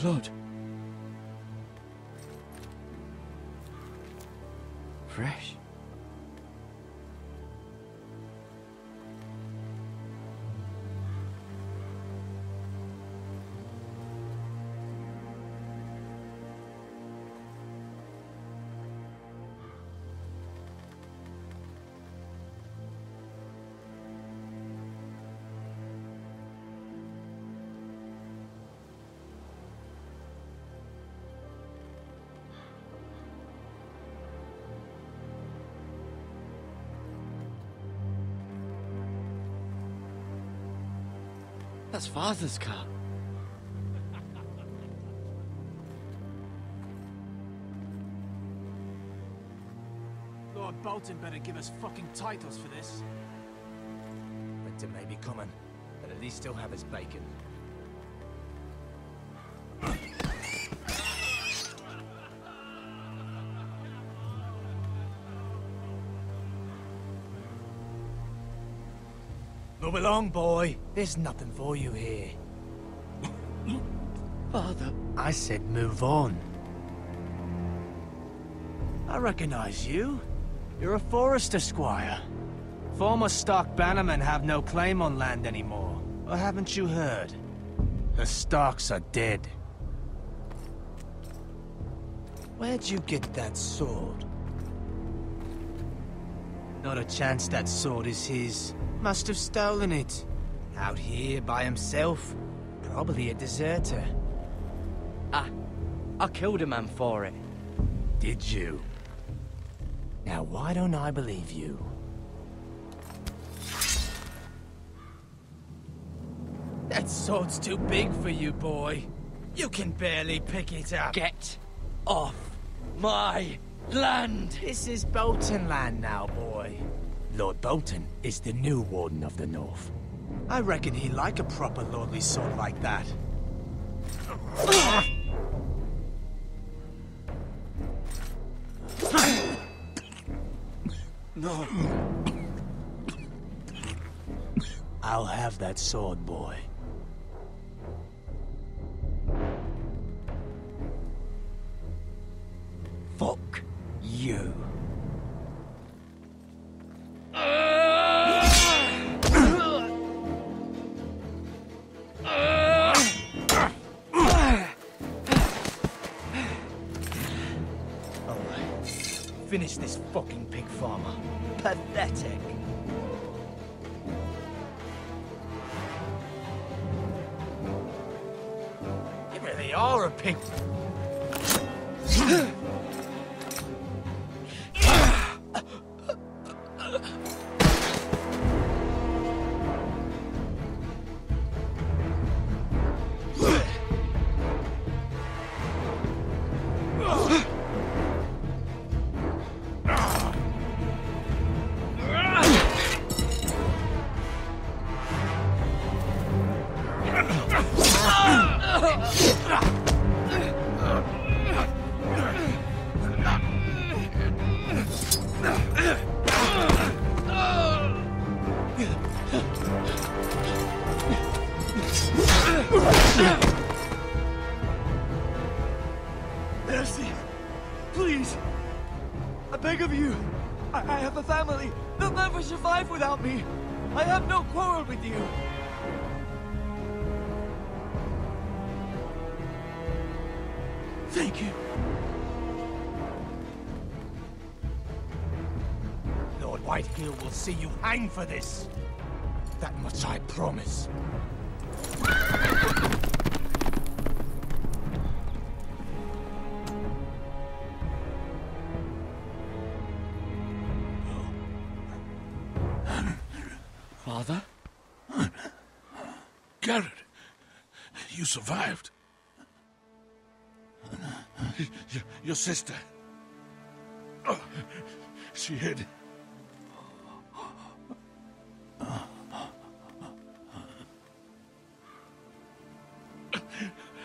Blood. Fresh. That's Father's car. Lord Bolton better give us fucking titles for this. Winter may be coming, but at least he'll have his bacon. Move along, boy. There's nothing for you here. Father. I said move on. I recognize you. You're a Forester squire. Former Stark bannermen have no claim on land anymore. Or haven't you heard? The Starks are dead. Where'd you get that sword? Not a chance that sword is his. Must have stolen it. Out here by himself. Probably a deserter. I killed a man for it. Did you? Now why don't I believe you? That sword's too big for you, boy. You can barely pick it up. Get off my land! This is Bolton land now, boy. Lord Bolton is the new Warden of the North. I reckon he'd like a proper lordly sword like that. No. I'll have that sword, boy. Fuck you. Finish this fucking pig farmer. Pathetic. You really are a pig. Mercy! Please! I beg of you! I have a family! They'll never survive without me! I have no quarrel with you! Thank you. Lord Whitehill will see you hang for this. That much I promise. Father? Garrett, you survived. Your sister. Oh, she hid.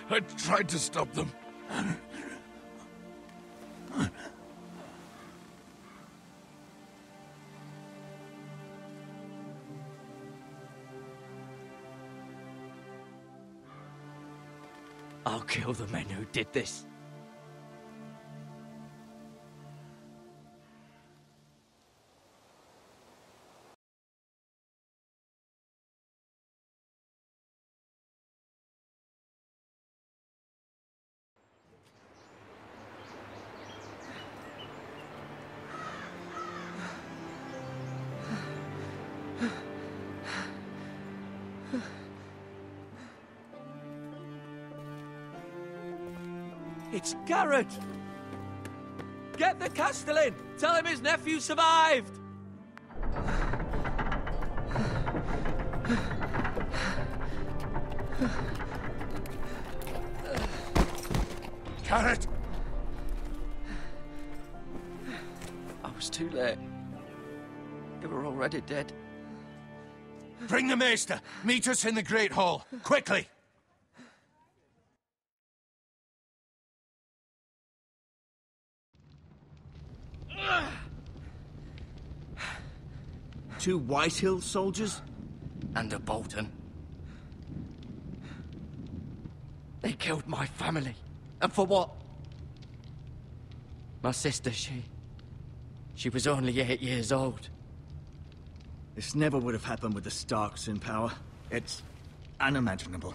I tried to stop them. I'll kill the men who did this. It's Garrett! Get the Castellan! Tell him his nephew survived! Garrett! I was too late. They were already dead. Bring the Maester! Meet us in the Great Hall! Quickly! Two Whitehill soldiers? And a Bolton. They killed my family. And for what? My sister, she was only 8 years old. This never would have happened with the Starks in power. It's unimaginable.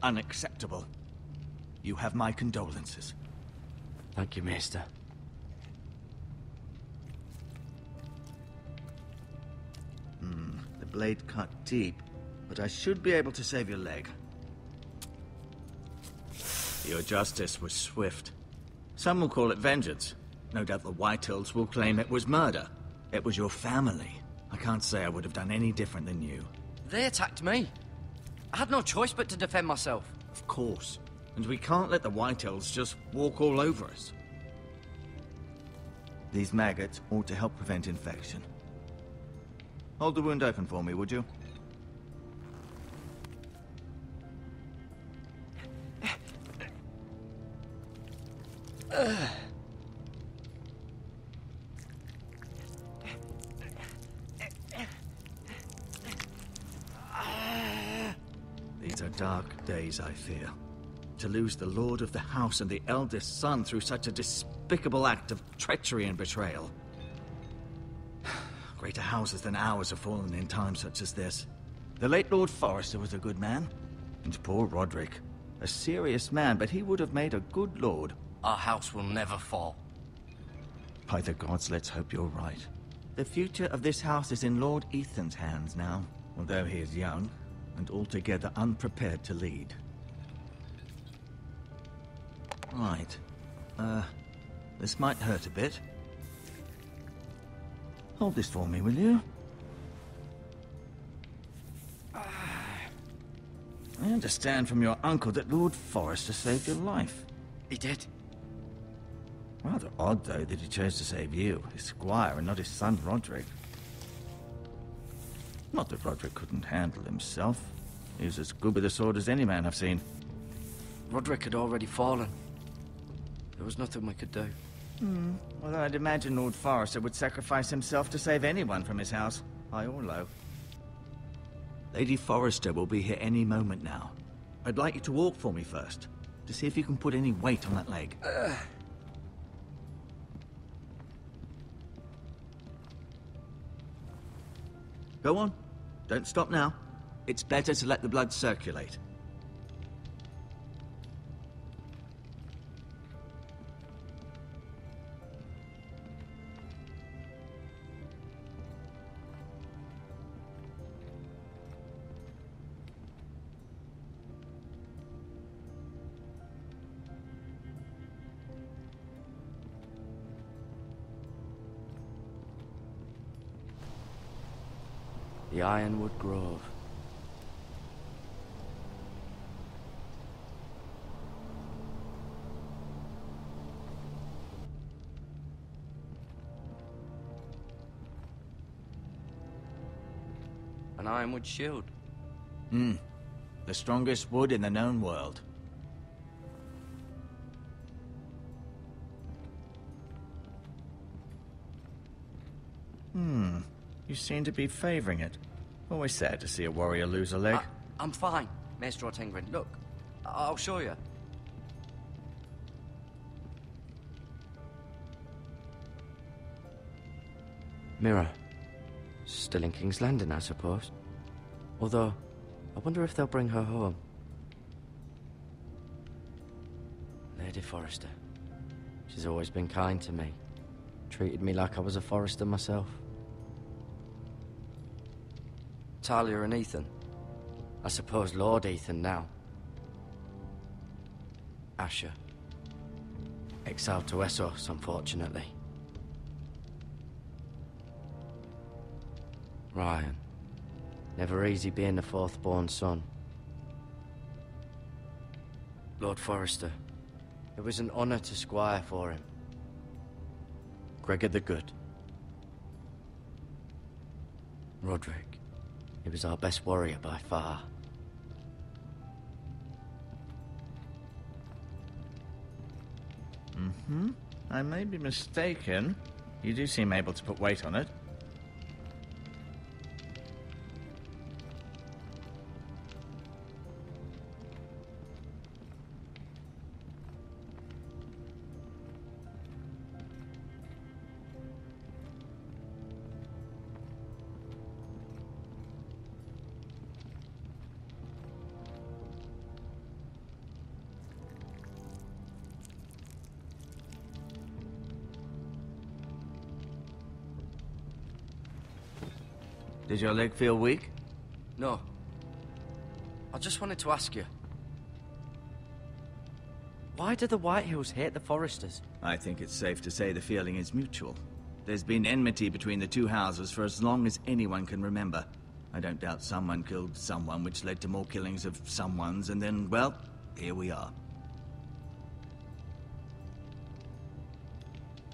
Unacceptable. You have my condolences. Thank you, Maester. The blade cut deep, but I should be able to save your leg. Your justice was swift. Some will call it vengeance. No doubt the Whitehills will claim it was murder. It was your family. I can't say I would have done any different than you. They attacked me. I had no choice but to defend myself. Of course. And we can't let the Whitehills just walk all over us. These maggots ought to help prevent infection. Hold the wound open for me, would you? These are dark days, I fear. To lose the Lord of the House and the eldest son through such a despicable act of treachery and betrayal. Greater houses than ours have fallen in times such as this. The late Lord Forrester was a good man. And poor Roderick. A serious man, but he would have made a good lord. Our house will never fall. By the gods, let's hope you're right. The future of this house is in Lord Ethan's hands now, although he is young and altogether unprepared to lead. Right. This might hurt a bit. Hold this for me, will you? I understand from your uncle that Lord Forrester saved your life. He did. Rather odd, though, that he chose to save you, his squire, and not his son, Roderick. Not that Roderick couldn't handle himself. He was as good with a sword as any man I've seen. Roderick had already fallen. There was nothing we could do. Well, I'd imagine Lord Forrester would sacrifice himself to save anyone from his house, high or low. Lady Forrester will be here any moment now. I'd like you to walk for me first, to see if you can put any weight on that leg. Go on. Don't stop now. It's better to let the blood circulate. The Ironwood Grove. An ironwood shield. The strongest wood in the known world. You seem to be favoring it. Always sad to see a warrior lose a leg. I'm fine, Maester Ortengrin. Look, I'll show you. Mirror. Still in King's Landing, I suppose. Although, I wonder if they'll bring her home. Lady Forrester. She's always been kind to me. Treated me like I was a Forrester myself. Talia and Ethan. I suppose Lord Ethan now. Asher. Exiled to Essos, unfortunately. Ryan. Never easy being the fourth-born son. Lord Forrester. It was an honor to squire for him. Gregor the Good. Roderick. He was our best warrior by far. I may be mistaken. You do seem able to put weight on it. Did your leg feel weak? No. I just wanted to ask you. Why do the Whitehills hate the Forresters? I think it's safe to say the feeling is mutual. There's been enmity between the two houses for as long as anyone can remember. I don't doubt someone killed someone, which led to more killings of someones, and then, well, here we are.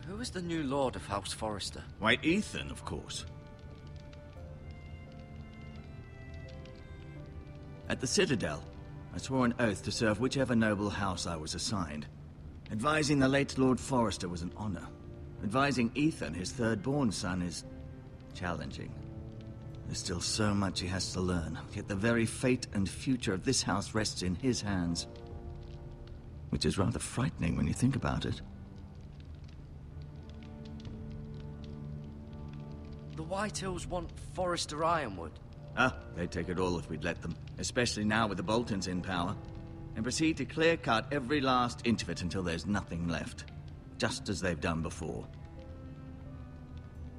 Who is the new Lord of House Forrester? Why, Ethan, of course. At the Citadel, I swore an oath to serve whichever noble house I was assigned. Advising the late Lord Forrester was an honor. Advising Ethan, his third-born son, is challenging. There's still so much he has to learn, yet the very fate and future of this house rests in his hands. Which is rather frightening when you think about it. The Whitehills want Forrester Ironwood. They'd take it all if we'd let them, especially now with the Boltons in power, and proceed to clear-cut every last inch of it until there's nothing left, just as they've done before.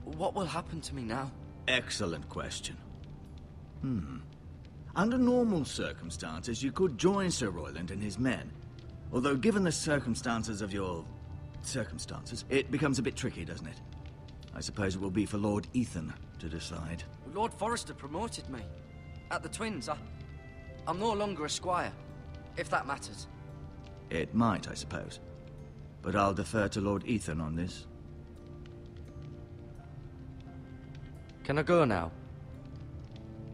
What will happen to me now? Excellent question. Under normal circumstances, you could join Sir Royland and his men, although given the circumstances of your circumstances, it becomes a bit tricky, doesn't it? I suppose it will be for Lord Ethan to decide. Lord Forrester promoted me. At the Twins, I'm no longer a squire, if that matters. It might, I suppose. But I'll defer to Lord Ethan on this. Can I go now?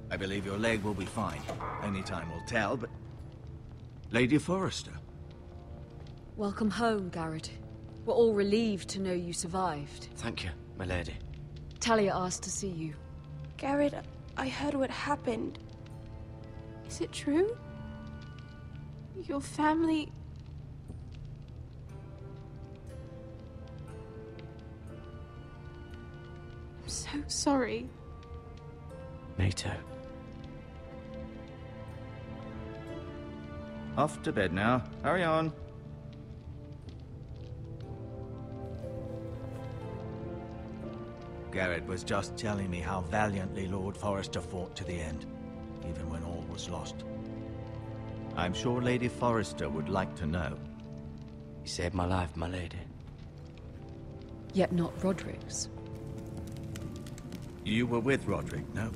I believe your leg will be fine. Only time will tell, but... Lady Forrester. Welcome home, Garrett. We're all relieved to know you survived. Thank you, my lady. Talia asked to see you. Garrett, I heard what happened. Is it true? Your family... I'm so sorry. Me too. Off to bed now. Hurry on. Garrett was just telling me how valiantly Lord Forrester fought to the end, even when all was lost. I'm sure Lady Forrester would like to know. You saved my life, my lady. Yet not Roderick's. You were with Roderick, no?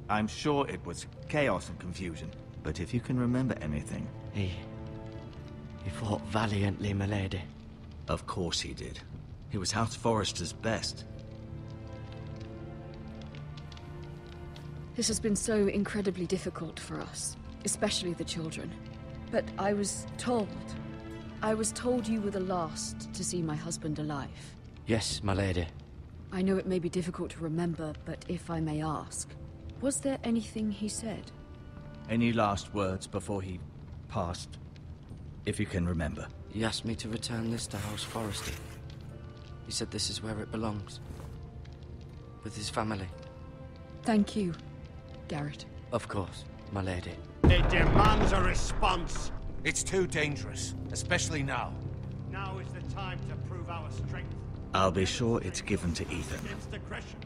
I'm sure it was chaos and confusion, but if you can remember anything... He fought valiantly, my lady. Of course he did. He was House Forrester's best. This has been so incredibly difficult for us, especially the children. But I was told you were the last to see my husband alive. Yes, my lady. I know it may be difficult to remember, but if I may ask, was there anything he said? Any last words before he passed? If you can remember. He asked me to return this to House Forrester. He said this is where it belongs. with his family. Thank you, Garrett. Of course, my lady. It demands a response. It's too dangerous, especially now. Now is the time to prove our strength. I'll be sure it's given to Ethan. Against aggression.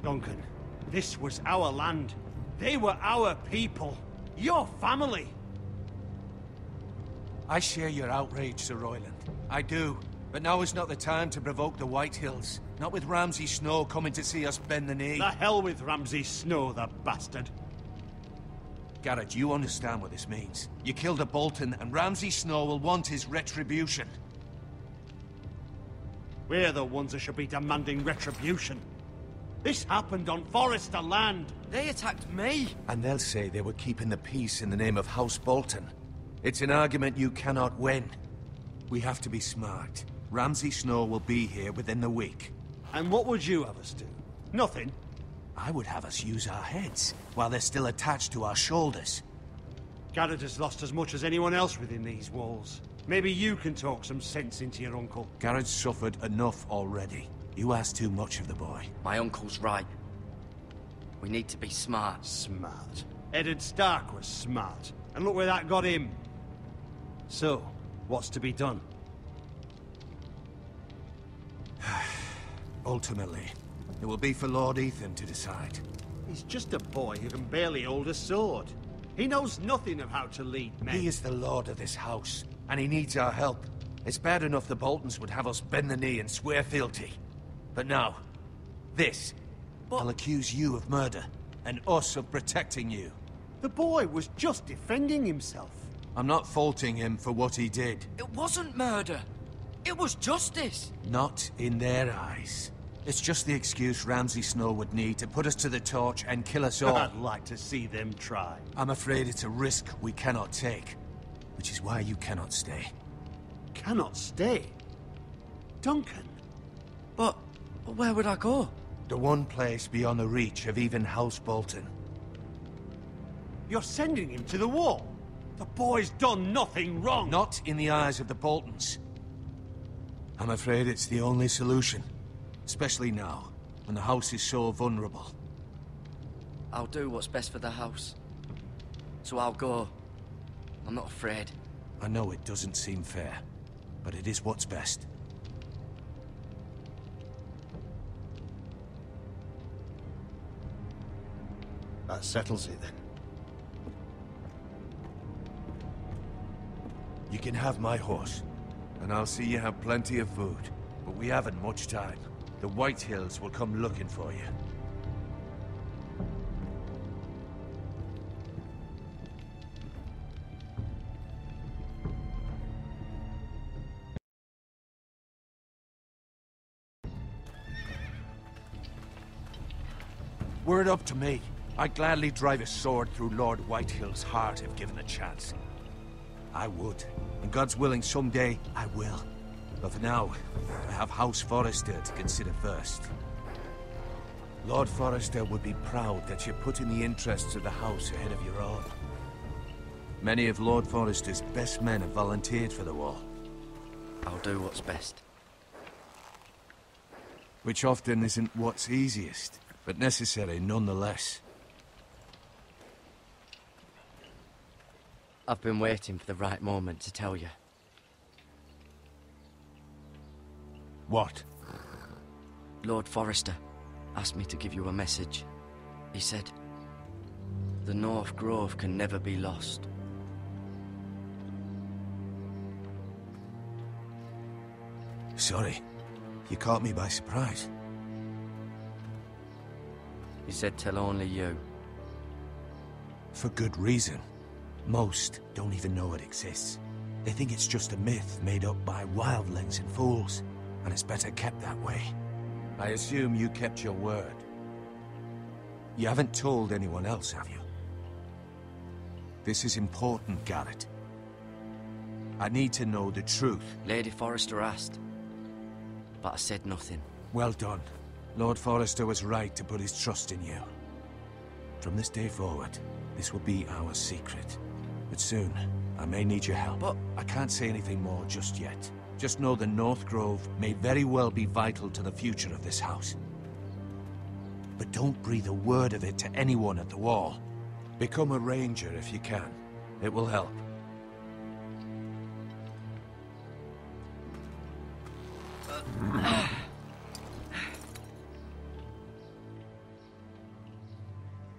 Duncan, this was our land. They were our people. Your family. I share your outrage, Sir Royland. I do. But now is not the time to provoke the White Hills. Not with Ramsay Snow coming to see us bend the knee. The hell with Ramsay Snow, the bastard. Garrett, you understand what this means. You killed a Bolton, and Ramsay Snow will want his retribution. We're the ones that should be demanding retribution. This happened on Forrester land. They attacked me! And they'll say they were keeping the peace in the name of House Bolton. It's an argument you cannot win. We have to be smart. Ramsay Snow will be here within the week. And what would you have us do? Nothing. I would have us use our heads, while they're still attached to our shoulders. Garrett has lost as much as anyone else within these walls. Maybe you can talk some sense into your uncle. Garrett's suffered enough already. You ask too much of the boy. My uncle's right. We need to be smart. Smart. Eddard Stark was smart. And look where that got him. So, what's to be done? Ultimately, it will be for Lord Ethan to decide. He's just a boy who can barely hold a sword. He knows nothing of how to lead men. He is the lord of this house, and he needs our help. It's bad enough the Boltons would have us bend the knee and swear fealty. But now, this. I'll accuse you of murder, and us of protecting you. The boy was just defending himself. I'm not faulting him for what he did. It wasn't murder. It was justice. Not in their eyes. It's just the excuse Ramsay Snow would need to put us to the torch and kill us all. I'd like to see them try. I'm afraid it's a risk we cannot take, which is why you cannot stay. Cannot stay? Duncan? But where would I go? The one place beyond the reach of even House Bolton. You're sending him to the wall? The boy's done nothing wrong! Not in the eyes of the Boltons. I'm afraid it's the only solution. Especially now, when the house is so vulnerable. I'll do what's best for the house. So I'll go. I'm not afraid. I know it doesn't seem fair, but it is what's best. That settles it then. You can have my horse, and I'll see you have plenty of food. But we haven't much time. The White Hills will come looking for you. Were it up to me, I'd gladly drive a sword through Lord Whitehill's heart if given the chance. I would. And God's willing, someday I will. But for now, I have House Forrester to consider first. Lord Forrester would be proud that you're putting the interests of the house ahead of your own. Many of Lord Forrester's best men have volunteered for the war. I'll do what's best. Which often isn't what's easiest, but necessary nonetheless. I've been waiting for the right moment to tell you. What? Lord Forrester asked me to give you a message. He said, the North Grove can never be lost. Sorry, you caught me by surprise. He said tell only you. For good reason. Most don't even know it exists. They think it's just a myth made up by wildlings and fools, and it's better kept that way. I assume you kept your word. You haven't told anyone else, have you? This is important, Garrett. I need to know the truth. Lady Forrester asked, but I said nothing. Well done. Lord Forrester was right to put his trust in you. From this day forward, this will be our secret. But soon, I may need your help. But I can't say anything more just yet. Just know the North Grove may very well be vital to the future of this house. But don't breathe a word of it to anyone at the Wall. Become a ranger if you can. It will help.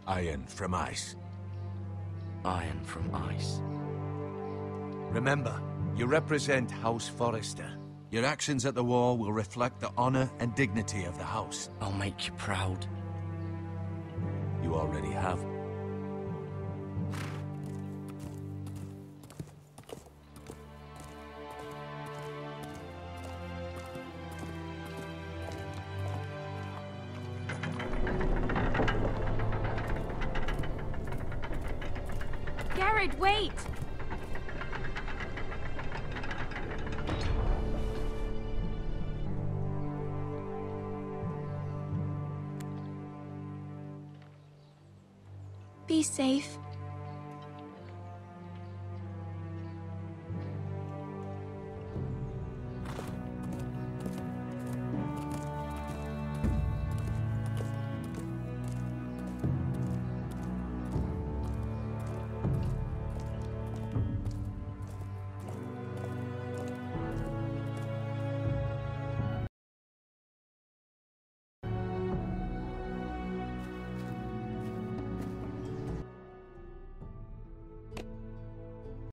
Iron from ice. Iron from ice. Remember, you represent House Forrester. Your actions at the Wall will reflect the honor and dignity of the house. I'll make you proud. You already have. Garrett, wait! Be safe.